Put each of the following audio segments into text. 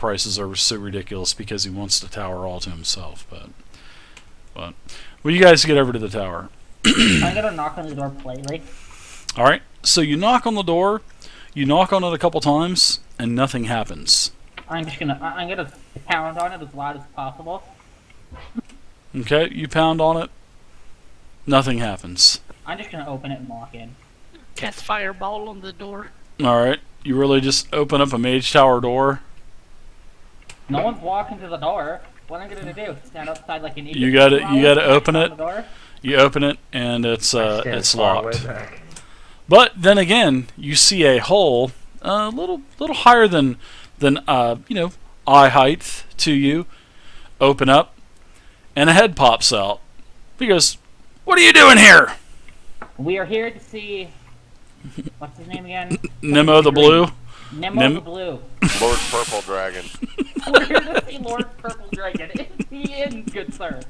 prices are so ridiculous because he wants the tower all to himself. But well, you guys get over to the tower. I'm gonna knock on the door politely. All right. So you knock on the door. You knock on it a couple times, and nothing happens. I'm gonna pound on it as loud as possible. Okay. You pound on it. Nothing happens. I'm just gonna open it and walk in. Cast fireball on the door. All right. You really just open up a mage tower door. No one's walking to the door. What am I gonna do? Stand outside like an idiot? You gotta open it. The door? You open it, and it's Stand far way locked. back. But then again, you see a hole a little higher than eye height to you. Open up, and a head pops out. He goes, "What are you doing here?" We are here to see. What's his name again? Nemo the Blue. Nemo the Blue. Lord Purple Dragon. We're here to see Lord Purple Dragon. Is he in, good sir?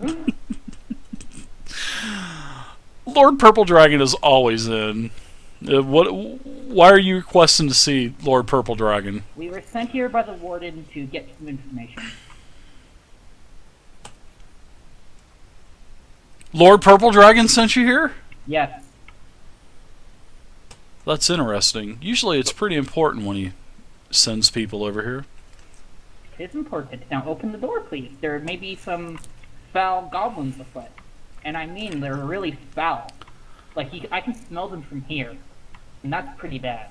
Lord Purple Dragon is always in. Why are you requesting to see Lord Purple Dragon? We were sent here by the warden to get some information. Lord Purple Dragon sent you here? Yes. That's interesting. Usually it's pretty important when he sends people over here. It is important. Now open the door, please. There may be some foul goblins afoot. And I mean, they're really foul. Like, I can smell them from here. And that's pretty bad.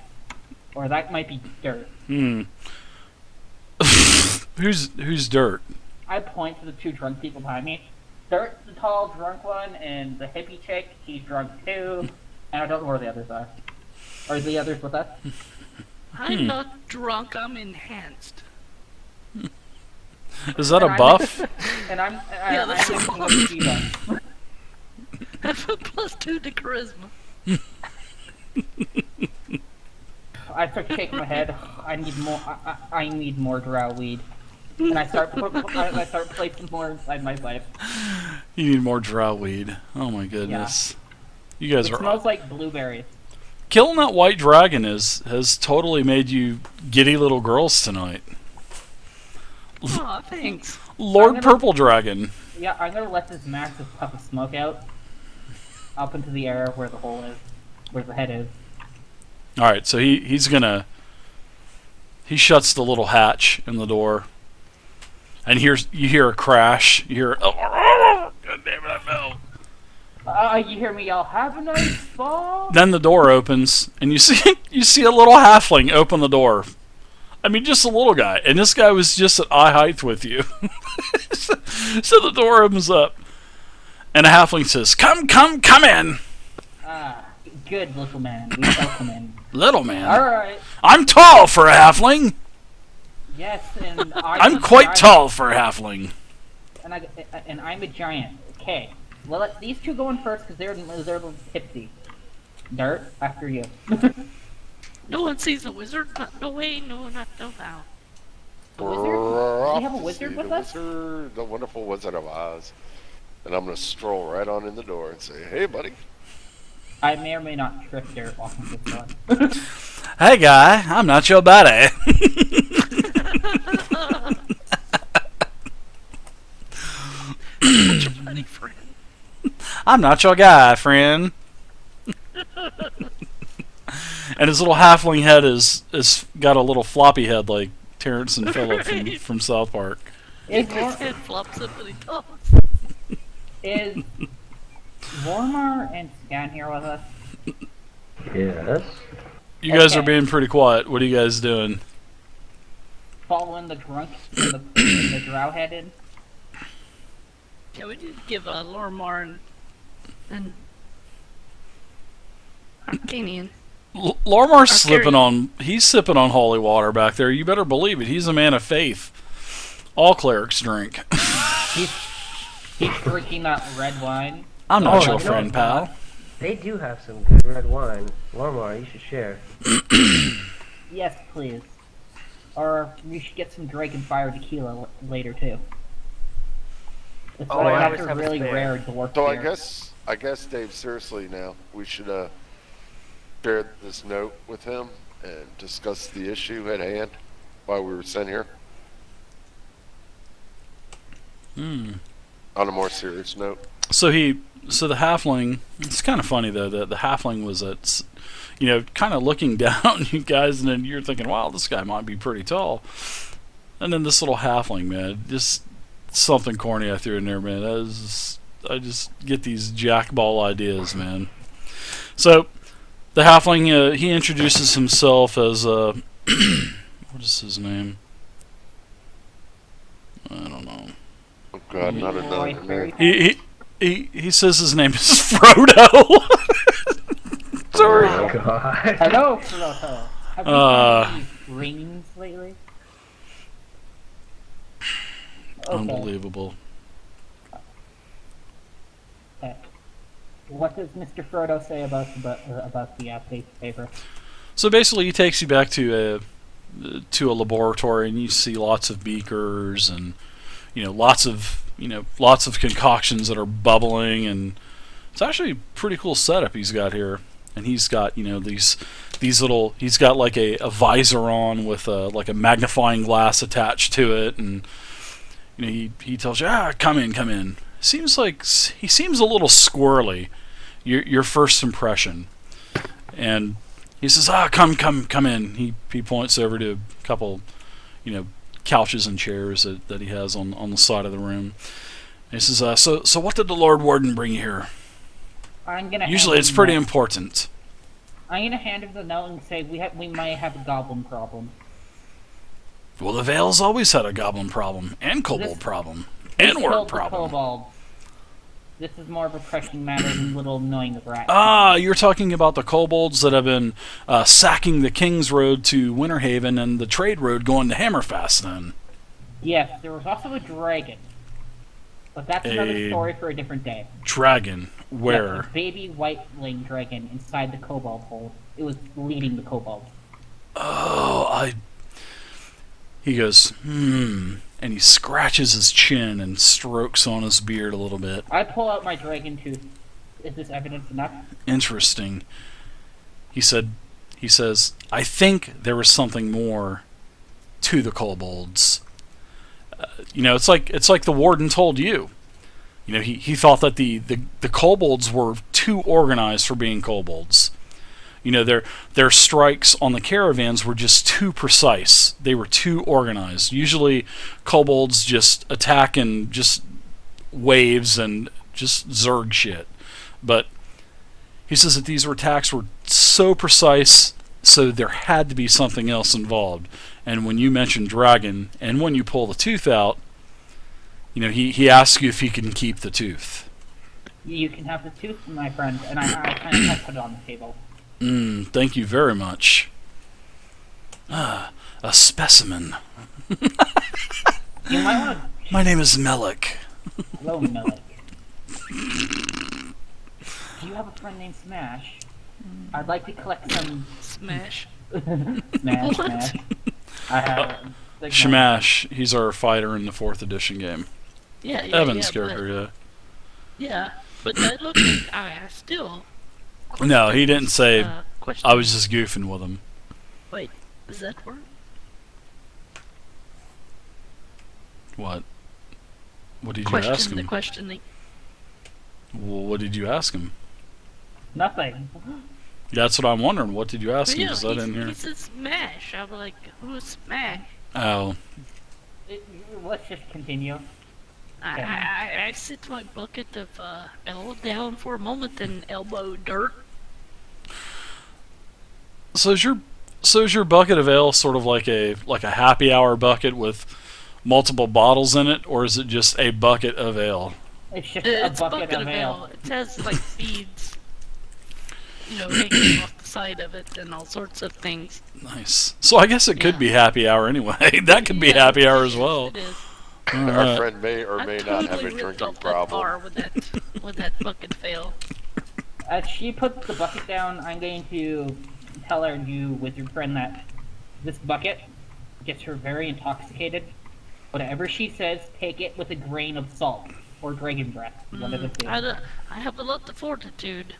Or that might be dirt. Who's Dirt? I point to the two drunk people behind me. Dirt's the tall, drunk one, and the hippie chick, he's drunk too. And I don't know where the others are. Are the others with us? I'm not drunk, I'm enhanced. Is that a buff? And I'm that's a thinking of Shiva. I have a +2 to charisma. I start shaking my head. I need more. I need more drow weed. And I start placing more inside my pipe. You need more drow weed. Oh my goodness. You guys It are smells like blueberries. killing that white dragon has totally made you giddy little girls tonight. Aw, thanks. Lord Purple Dragon. Yeah, I'm gonna let this massive puff of smoke out up into the air where the hole is, where the head is. All right, so he shuts the little hatch in the door, and you hear a crash. You hear, God damn it, I fell. You hear me yell, "Have a nice fall!" Then the door opens, and you see a little halfling open the door. I mean, just a little guy, and this guy was just at eye height with you. So the door opens up, and a halfling says, "Come in, Good little man. We welcome in. little man. All right. I'm tall for a halfling. Yes, and I'm quite tall for a halfling." And I'm a giant. Okay. Well, let these two go in first because they're a little tipsy. Dirt, after you. No one sees a wizard, not no way, no, not no how. A wizard? Do we have a Off to wizard see with the us? Wizard, the wonderful Wizard of Oz. And I'm gonna stroll right on in the door and say, "Hey, buddy." I may or may not trip Dirt walking this door. Hey guy, I'm not your buddy. Such a funny friend. I'm not your guy, friend. And his little halfling head is got a little floppy head like Terrence and Phillip from South Park. Is, His Lor- head flops up and he talks. is Vormar and Scan here with us? Yes. You guys are Okay. being pretty quiet. What are you guys doing? Following the drunk and the drow headed? Yeah, we did give Lormar and Arcanian. Lormar's Arcarian. slipping on. He's sipping on holy water back there. You better believe it. He's a man of faith. All clerics drink. He's drinking that red wine. I'm not Oh, your I friend, know. pal. They do have some good red wine. Lormar, you should share. Yes, please. Or we should get some Dragon Fire tequila later too. It's Oh, like I that's always a have a really spare. rare dwarf So beer. I guess, Dave, seriously now, we should share this note with him and discuss the issue at hand while we were sent here. Hmm. On a more serious note. So the halfling. It's kind of funny though that the halfling was at, kind of looking down on you guys, and then you're thinking, wow, this guy might be pretty tall. And then this little halfling, man, just something corny I threw in there, man. I just get these jackball ideas, man. So the halfling, he introduces himself as what is his name? I don't know. Oh God, not Leroy another Fairy name. He says his name is Frodo. Sorry. Oh my god. Hello, Frodo. Have you found any rings lately? Okay. Unbelievable. Okay. What does Mr. Frodo say about the update paper? So basically, he takes you back to a laboratory, and you see lots of beakers and lots of concoctions that are bubbling, and it's actually a pretty cool setup he's got here. And he's got these little, he's got like a visor on with like a magnifying glass attached to it, and he tells you, come in. He seems a little squirrely. Your first impression, and he says, come in. He points over to a couple, couches and chairs that he has on the side of the room. And he says, so what did the Lord Warden bring you here? Usually it's pretty important. I'm gonna hand him the note and say we might have a goblin problem. Well, the Vale's always had a goblin problem, and kobold problem, We and orc killed the problem. kobolds. This is more of a pressing matter than little annoying rats. Ah, you're talking about the kobolds that have been sacking the King's Road to Winterhaven and the trade road going to Hammerfast, then. Yes, there was also a dragon. But that's another story for a different day. Dragon. Yes, Where? a baby whiteling dragon inside the kobold hold. It was leading the kobolds. Oh, He goes, and he scratches his chin and strokes on his beard a little bit. I pull out my dragon tooth. Is this evidence enough? Interesting. He says, I think there was something more to the kobolds. It's like the warden told you. He thought that the kobolds were too organized for being kobolds. Their strikes on the caravans were just too precise. They were too organized. Usually, kobolds just attack in just waves and just zerg shit. But he says that these attacks were so precise, so there had to be something else involved. And when you mention dragon, and when you pull the tooth out, he asks you if he can keep the tooth. You can have the tooth, my friend, and I kind of put it on the table. Thank you very much. A specimen. You might want to... My name is Melik. Hello, Melik. Do you have a friend named Smash? I'd like to collect some... Smash. Smash, What? Smash. I have... Shamash, he's our fighter in the 4th edition game. Yeah, Evan's character, Yeah, but that looked like I still. yeah. No, he didn't say. Question. I was just goofing with him. Wait, is that word? What? What did you ask him? The questioning. Well, what did you ask him? Nothing. That's what I'm wondering. What did you ask him? Yeah, Because I didn't hear. he said Smash. I'm like, who's Smash? Oh, Let's just continue. I sit my bucket of ale down for a moment and elbow dirt. so is your bucket of ale sort of like a happy hour bucket with multiple bottles in it, or is it just a bucket of ale? It's just It's a bucket of ale. It has like beads, hanging off the side of it and all sorts of things. Nice. So I guess it could Yeah. be happy hour anyway. That could be Yeah, happy hour it as is, well. It is. All Our right. friend may or may I not have totally a ripped drinking off that bar problem. with that bucket fail. As she puts the bucket down, I'm going to tell our new wizard friend that this bucket gets her very intoxicated. Whatever she says, take it with a grain of salt or dragon breath. One of the two. I have a lot of fortitude,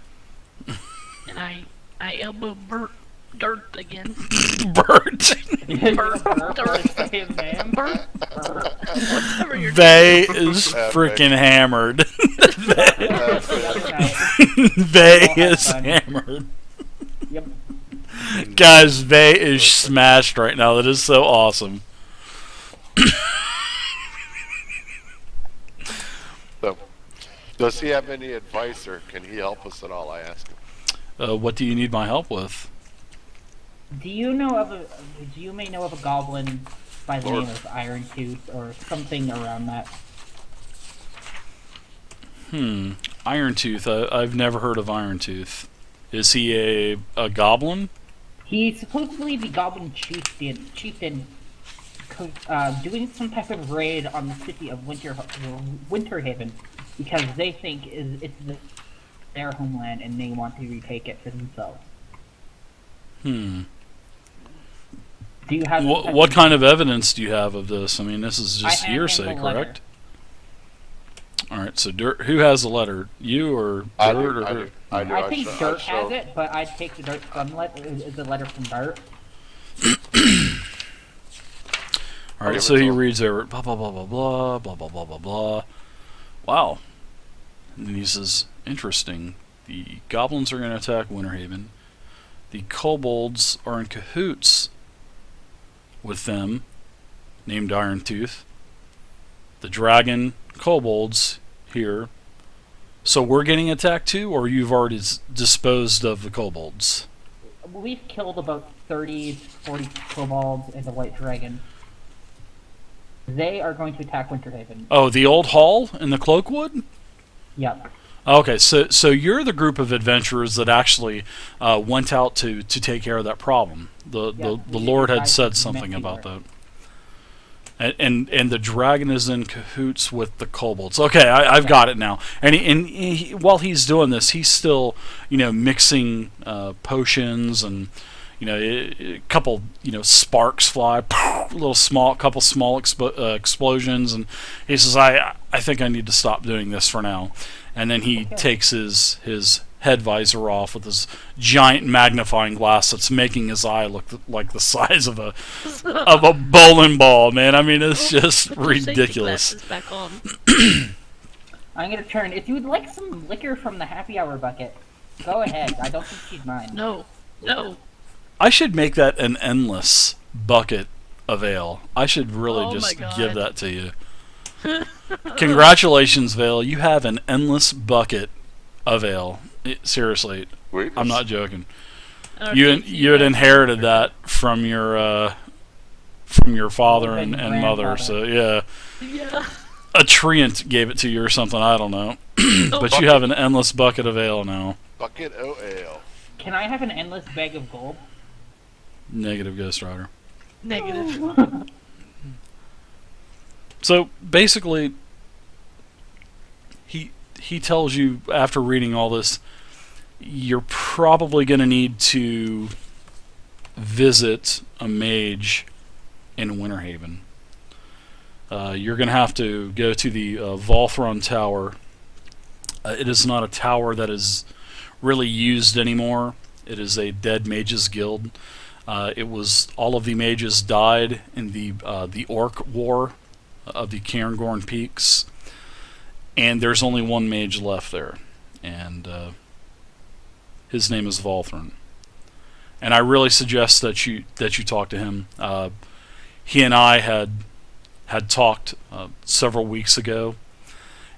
and I elbow Dirt again. Bert. Say his name. Whatever you're Vay is freaking hammered. Vay is hammered. Yep. Guys, Vay is smashed right now. That is so awesome. So, does he have any advice, or can he help us at all? I asked him. What do you need my help with? Do you know of a? You may know of a goblin by the Lord. name of Iron Tooth or something around that. Iron Tooth. I've never heard of Iron Tooth. Is he a goblin? He's supposedly the goblin chieftain, doing some type of raid on the city of Winterhaven because they think it's their homeland and they want to retake it for themselves. Do you have What kind of evidence do you have of this? I mean, this is just I have hearsay, the letter. correct? All right. So, Dirt, who has the letter? You or I Dirt? do. Or I who? do. I do. I think I Dirt show- has it, but I'd take the Dirt is the letter from Dirt. All right. give So it to he him. reads over blah blah blah blah blah blah blah blah blah blah. Wow. And then he says, "Interesting. The goblins are going to attack Winterhaven. The kobolds are in cahoots with them, named Iron Tooth. The dragon kobolds here. So we're getting attacked too, or you've already disposed of the kobolds? We've killed about 30, 40 kobolds and the White Dragon. They are going to attack Winterhaven. Oh, the old hall in the Cloakwood? Yep. Okay, so you're the group of adventurers that actually went out to take care of that problem. The Lord had said something about that. And the dragon is in cahoots with the kobolds. Okay, I've got it now. And he, while he's doing this, he's still mixing potions and a couple sparks fly, couple small explosions, and he says, I think I need to stop doing this for now. And then he takes his head visor off with his giant magnifying glass that's making his eye look like the size of a bowling ball, man. I mean, it's just Put your safety ridiculous. glasses back on. I'm gonna turn. If you would like some liquor from the happy hour bucket, go ahead. I don't think she's mine. No. I should make that an endless bucket of ale. I should really Oh just my God. give that to you. Congratulations, Vale. You have an endless bucket of ale. Seriously, Wait, I'm not joking. Our You kids- you had inherited that from your father and mother. So yeah, Yeah. a treant gave it to you or something. I don't know. But you have an endless bucket of ale now. bucket o' ale. Can I have an endless bag of gold? Negative, Ghost Rider. Negative. So basically, he tells you after reading all this, you're probably going to need to visit a mage in Winterhaven. You're going to have to go to the Volthron Tower. It is not a tower that is really used anymore. It is a dead mages guild. It was all of the mages died in the Orc War of the Cairngorm Peaks, and there's only one mage left there, and his name is Volthron. And I really suggest that you talk to him. He and I had talked several weeks ago,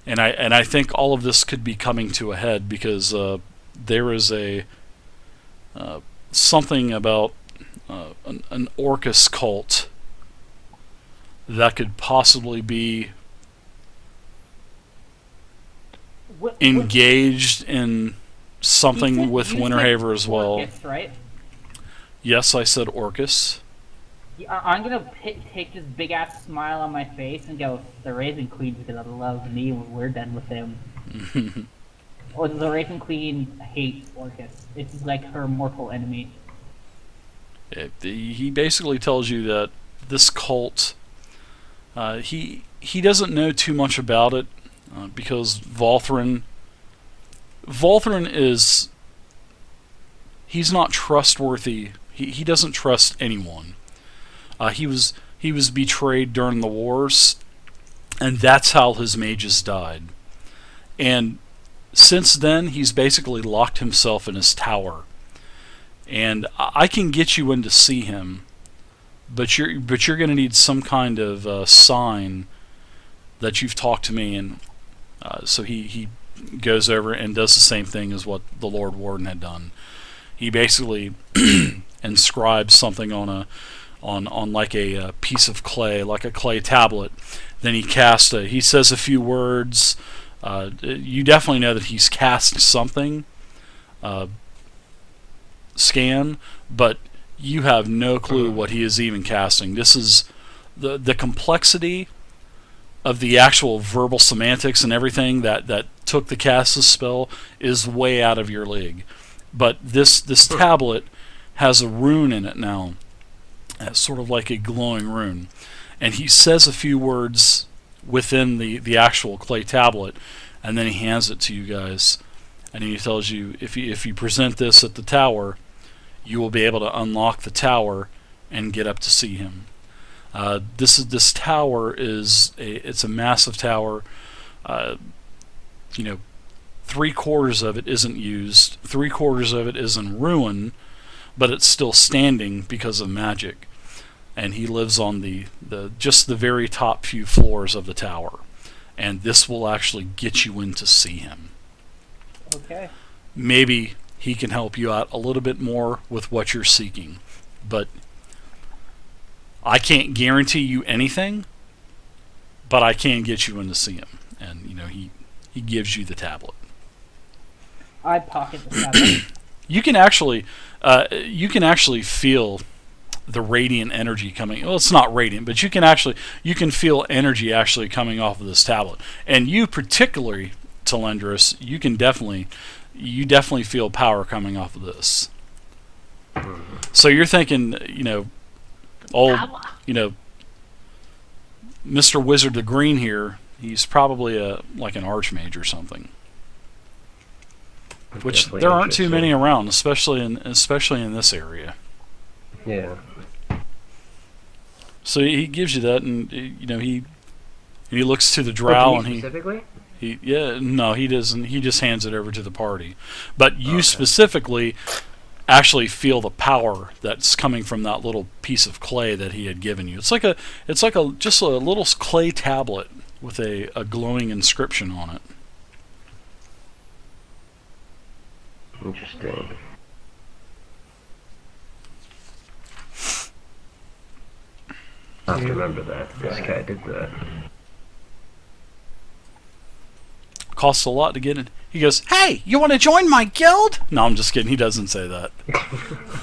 and I think all of this could be coming to a head because there is a something about an Orcus cult that could possibly be engaged in something with Winterhaven as well. Orcus, right? Yes, I said Orcus. Yeah, I'm gonna take this big ass smile on my face and go, the Raven Queen's gonna love me when we're done with him. Or the Raven Queen hates Orcus. It's like her mortal enemy. He basically tells you that this cult, he doesn't know too much about it because Volthron is, he's not trustworthy He doesn't trust anyone. He was betrayed during the wars, and that's how his mages died. And since then, he's basically locked himself in his tower. And I can get you in to see him, but you're going to need some kind of sign that you've talked to me. And so he goes over and does the same thing as what the Lord Warden had done. He basically inscribes something on like a piece of clay, like a clay tablet. Then he says a few words. You definitely know that he's cast something, scan, but you have no clue what he is even casting. This is the complexity of the actual verbal semantics and everything that took the cast of spell is way out of your league. But this tablet has a rune in it now, sort of like a glowing rune, and he says a few words within the actual clay tablet, and then he hands it to you guys, and he tells you if you present this at the tower, you will be able to unlock the tower and get up to see him. This tower it's a massive tower. 3/4 of it isn't used. 3/4 of it is in ruin, but it's still standing because of magic. And he lives on the very top few floors of the tower. And this will actually get you in to see him. Okay. Maybe he can help you out a little bit more with what you're seeking. But I can't guarantee you anything, but I can get you in to see him. And, he gives you the tablet. I pocket the tablet. You can actually feel the radiant energy coming. Well, it's not radiant, but you can feel energy actually coming off of this tablet. And you particularly, Telendris, you definitely feel power coming off of this. So you're thinking, Mr. Wizard the Green here, he's probably like an archmage or something. Which Definitely there aren't too interesting. many around, especially in this area. Yeah. So he gives you that, and he looks to the drow, and specifically? he doesn't. He just hands it over to the party. But you Okay. specifically actually feel the power that's coming from that little piece of clay that he had given you. It's like just a little clay tablet with a glowing inscription on it. Interesting. I have to remember that. This guy did that. Costs a lot to get it. He goes, "Hey, you want to join my guild?" No, I'm just kidding. He doesn't say that.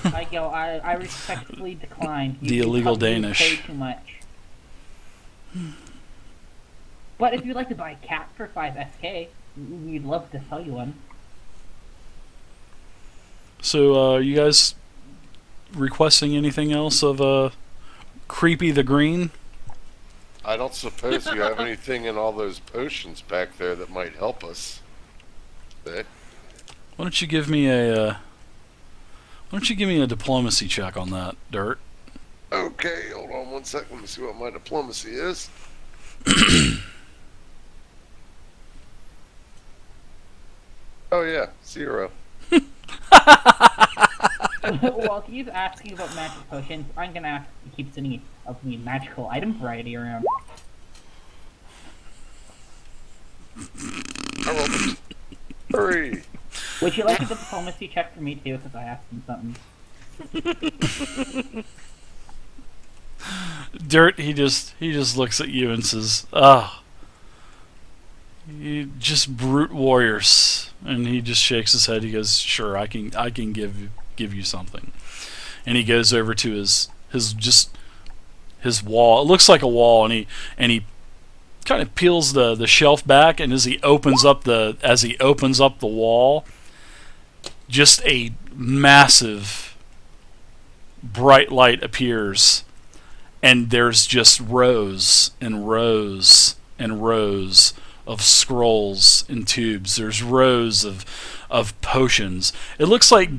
I respectfully declined. The illegal cut me Danish. Way too much. But if you'd like to buy a cat for 5 SK, we'd love to sell you one. So, you guys requesting anything else of Creepy the Green? I don't suppose you have anything in all those potions back there that might help us. Eh? Why don't you give me a diplomacy check on that, Dirt? Okay, hold on one second. Let me see what my diplomacy is. Oh yeah, 0. While he's asking about magic potions, I'm gonna ask if he keeps any of the magical item variety around. I rolled a 3. Would you like a diplomacy check for me too, because I asked him something? Dirt, he just looks at you and says, "Ah, you just brute warriors." And he just shakes his head. He goes, "Sure, I can give you something." And he goes over to his wall. It looks like a wall, and he kind of peels the shelf back, and as he opens up the wall, just a massive bright light appears, and there's just rows and rows and rows of scrolls and tubes. There's rows of potions. It looks like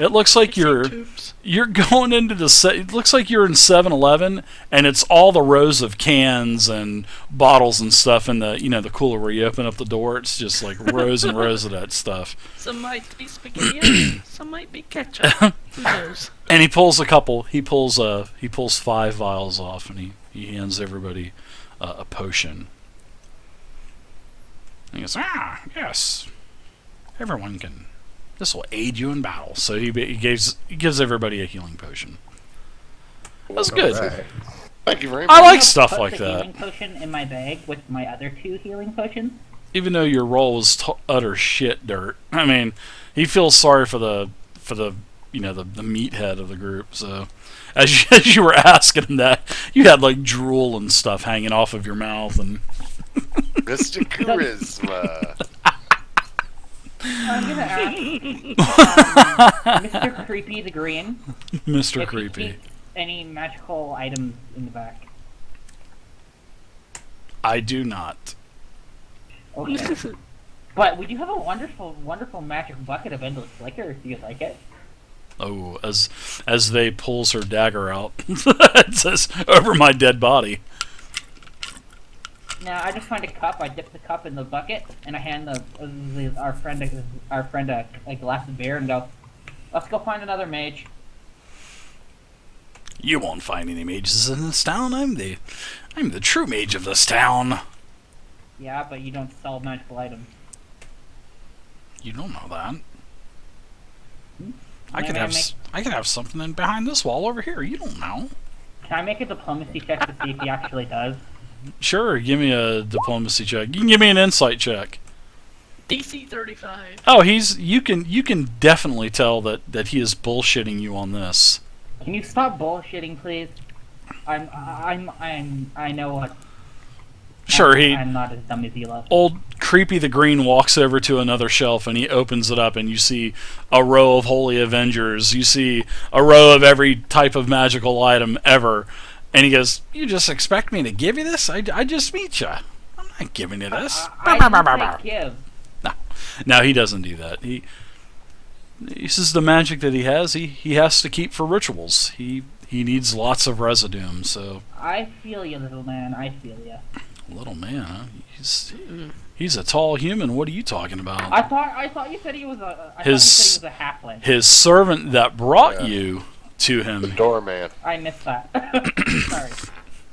It looks like you're Tubes. going into it looks like you're in 7-Eleven, and it's all the rows of cans and bottles and stuff in the the cooler where you open up the door. It's just like rows and rows of that stuff. Some might be spaghetti, some might be ketchup. Who knows? And he pulls 5 vials off, and he hands everybody a potion. And he goes, yes, everyone can. This will aid you in battle. So he gives everybody a healing potion. That's good. Alright. Thank you very I much. like Put stuff the like that. healing potion in my bag with my other 2 healing potions. Even though your roll was utter shit dirt. I mean, he feels sorry for the the meathead of the group. So as you were asking him that, you had like drool and stuff hanging off of your mouth and. Mr. Charisma. I'm gonna ask Mr. Creepy the Green Mr. if he Creepy. keeps any magical items in the back. I do not. Okay. But we do have a wonderful, wonderful magic bucket of endless liquor if you'd like it. Oh, as they pulls her dagger out, it says over my dead body. Now I just find a cup. I dip the cup in the bucket, and I hand our friend a glass of beer, and go, "Let's go find another mage." You won't find any mages in this town. I'm the true mage of this town. Yeah, but you don't sell magical items. You don't know that. I Maybe could have something in behind this wall over here. You don't know. Can I make a diplomacy check to see if he actually does? Sure, give me a diplomacy check. You can give me an insight check. DC 35. Oh, you can definitely tell that he is bullshitting you on this. Can you stop bullshitting, please? I know what. Sure, I'm not as dumb as you love. Old Creepy the Green walks over to another shelf and he opens it up and you see a row of Holy Avengers. You see a row of every type of magical item ever. And he goes, "You just expect me to give you this? I just meet you. I'm not giving you this." I didn't say give. No, he doesn't do that. He says the magic that he has to keep for rituals. He needs lots of residue. So I feel you, little man. I feel you. little man, huh? He's a tall human. What are you talking about? I thought you said he was a. I thought you said he was a halfling. His servant that brought you to him. Doorman. I missed that. Sorry.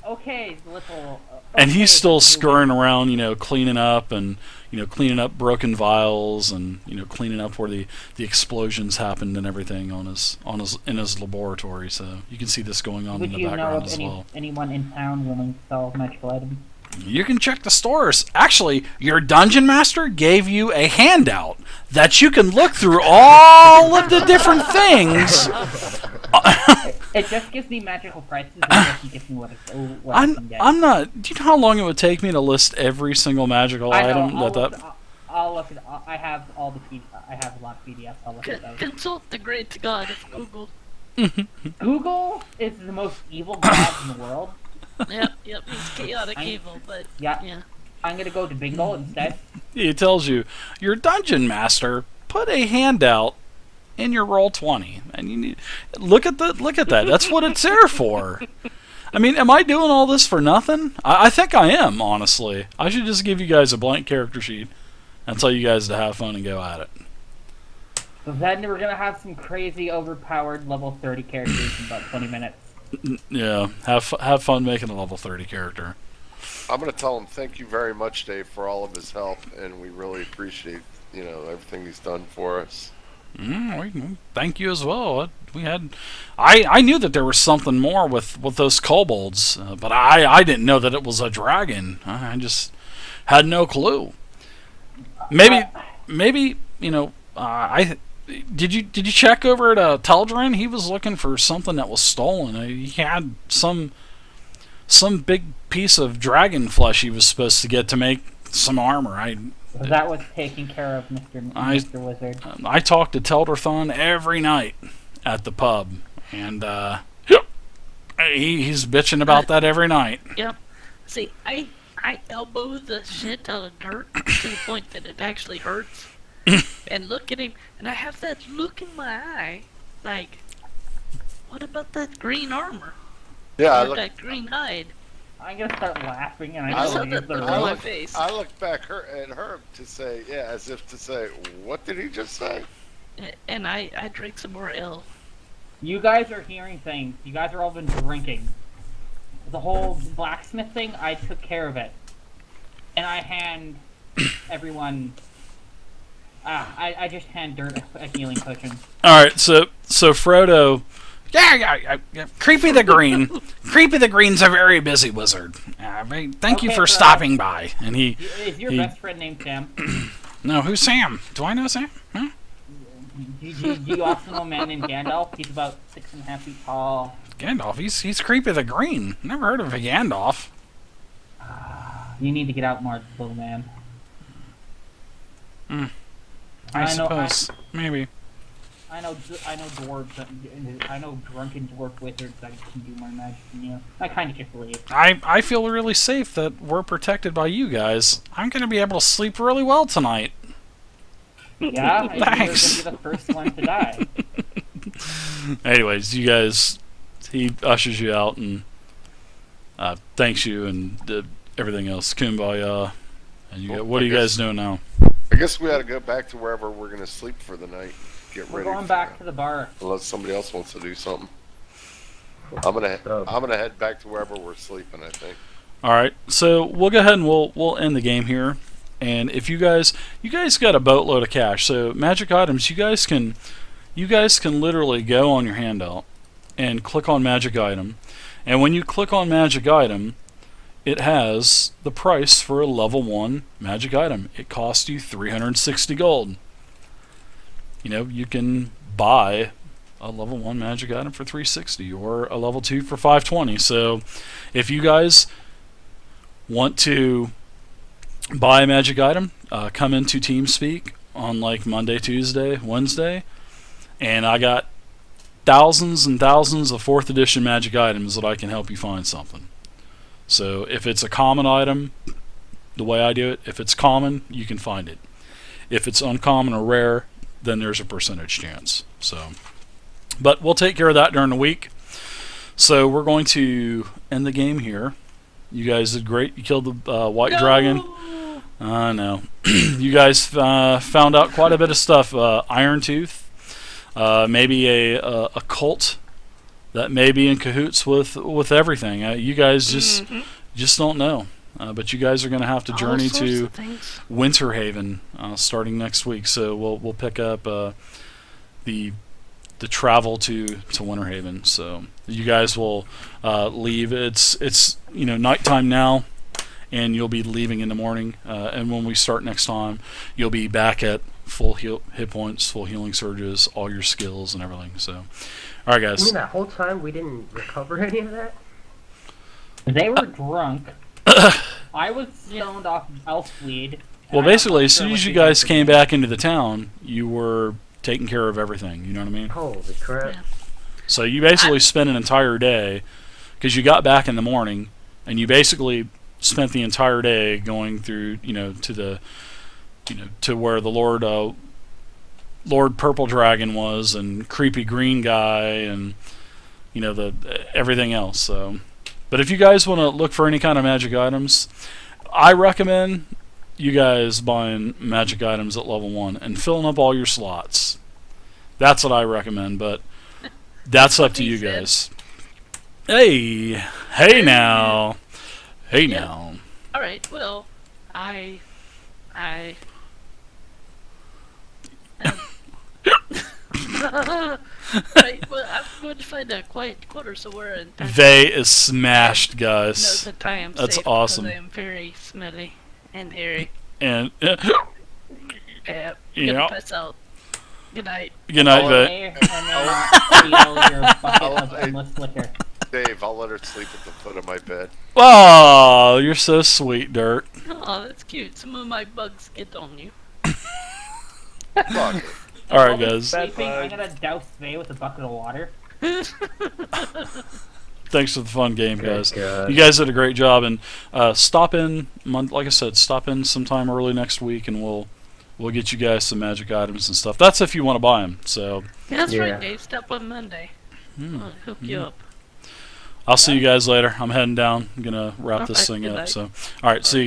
Okay, little. And he's still little- scurrying around, cleaning up and cleaning up broken vials and cleaning up where the explosions happened and everything in his laboratory. So you can see this going on Would in the you know background of as well. anyone in town willing to sell magical items? You can check the stores. Actually, your dungeon master gave you a handout that you can look through all of the different things. It just gives me magical prices and doesn't give me what I can get. I'm not. Do you know how long it would take me to list every single magical I know, item? I'll look at. I have all the. I have a lot of PDFs. I'll look at those. Consult the great god of Google. Google is the most evil god in the world. Yep, he's chaotic evil, but Yeah. I'm gonna go to Bingo instead. It tells you your dungeon master put a handout in your roll 20, and you need look at that. That's what it's there for. I mean, am I doing all this for nothing? I think I am, honestly. I should just give you guys a blank character sheet and tell you guys to have fun and go at it. So then we're gonna have some crazy overpowered level 30 characters in about 20 minutes. Yeah, have fun making a level 30 character. I'm going to tell him thank you very much, Dave, for all of his help, and we really appreciate, everything he's done for us. Thank you as well. I knew that there was something more with those kobolds, but I didn't know that it was a dragon. I just had no clue. Maybe Did you check over at Teldrin? He was looking for something that was stolen. He had some big piece of dragon flesh he was supposed to get to make some armor. That was taken care of, Mr. Wizard. I talked to Teldrathon every night at the pub, and he's bitching about that every night. Yep. See, I elbow the shit out of dirt to the point that it actually hurts. And look at him, and I have that look in my eye like, what about that green armor? Yeah, I Or look, that green hide? I'm gonna start laughing, and I I saw just that leave the look on my room. face. I look back at her to say, yeah, as if to say, what did he just say? And I drank some more ale. You guys are hearing things. You guys are all been drinking. The whole blacksmith thing, I took care of it. And I hand everyone... I just hand Dirt a healing potion. All right, so Frodo, yeah. Creepy the Green. Creepy the Green's a very busy wizard. Thank you Okay, for Frodo. stopping by. And Is your he- best friend named Sam? no, who's Sam? Do I know Sam? Huh? Do you also know a man named Gandalf? He's about 6.5 feet tall. Gandalf. He's Creepy the Green. Never heard of a Gandalf. You need to get out more, little man. I know- suppose maybe. I know dwarves. I know drunken dwarf wizards that can do more magic than you. I kind of just believe. I feel really safe that we're protected by you guys. I'm gonna be able to sleep really well tonight. Yeah, and you're Thanks. gonna be the first one to die. Anyways, you guys, he ushers you out and thanks you and everything else. Kumbaya. And you Well, what I are you guys doing now? I guess we ought to go back to wherever we're going to sleep for the night. Get We're ready. going for back that. to the bar. Unless somebody else wants to do something. So- I'm gonna head back to wherever we're sleeping, I think. All right, so we'll go ahead and we'll end the game here. And if you guys got a boatload of cash, so magic items, you guys can literally go on your handout and click on magic item, and when you click on magic item, it has the price for a level 1 magic item. It costs you 360 gold. You know, you can buy a level 1 magic item for 360 or a level 2 for 520. So if you guys want to buy a magic item, come into TeamSpeak on like Monday, Tuesday, Wednesday, and I got thousands and thousands of 4th edition magic items that I can help you find something. So if it's a common item, the way I do it, if it's common, you can find it. If it's uncommon or rare, then there's a percentage chance. So, but we'll take care of that during the week. So we're going to end the game here. You guys did great. You killed the white dragon. I know. You guys found out quite a bit of stuff. Iron Tooth, maybe a cult that may be in cahoots with everything. You guys just don't know. But you guys are going to have to All journey sorts to of things. Winterhaven starting next week. So we'll pick up the travel to Winterhaven. So you guys will leave. It's nighttime now, and you'll be leaving in the morning. And when we start next time, you'll be back at full hit points, full healing surges, all your skills and everything. So, all right, You guys. mean that whole time we didn't recover any of that? They were drunk. I was stoned off elfweed. Well, and basically, I'm as not soon sure as what you they guys did came for me. back into the town, you were taking care of everything. You know what I mean? Holy crap. Yeah. So you basically spent an entire day, because you got back in the morning, and you basically spent the entire day going through, to where the Lord Purple Dragon was, and creepy green guy, and the everything else. So, but if you guys want to look for any kind of magic items, I recommend you guys buying magic items at level 1 and filling up all your slots. That's what I recommend, but that's up to you guys. Hey now. Hey Yeah. now. All right. Well, I. Right, well, I'm going to find a quiet corner somewhere and They is smashed, know guys. that I am That's safe awesome. because I am very smelly and hairy. And Yeah, Yeah. gonna pass out. Good night. good night, Oh, Vet. And then steal your bucket of endless liquor. Dave, I'll let her sleep at the foot of my bed. Oh, you're so sweet, Dirt. Oh, that's cute. Some of my bugs get on you. Fuck it. All right, While we're guys. sleeping, I'm gonna douse Vay with a bucket of water. Thanks for the fun game, guys. God. You guys did a great job, and stop in. Like I said, stop in sometime early next week, and we'll we'll get you guys some magic items and stuff. That's if you want to buy them. So Yeah, that's Yeah. right, Dave. Stop on Monday. I'll hook you up. I'll see you guys later. I'm heading down. I'm gonna wrap this Okay, thing good up. night. So, all right, see you.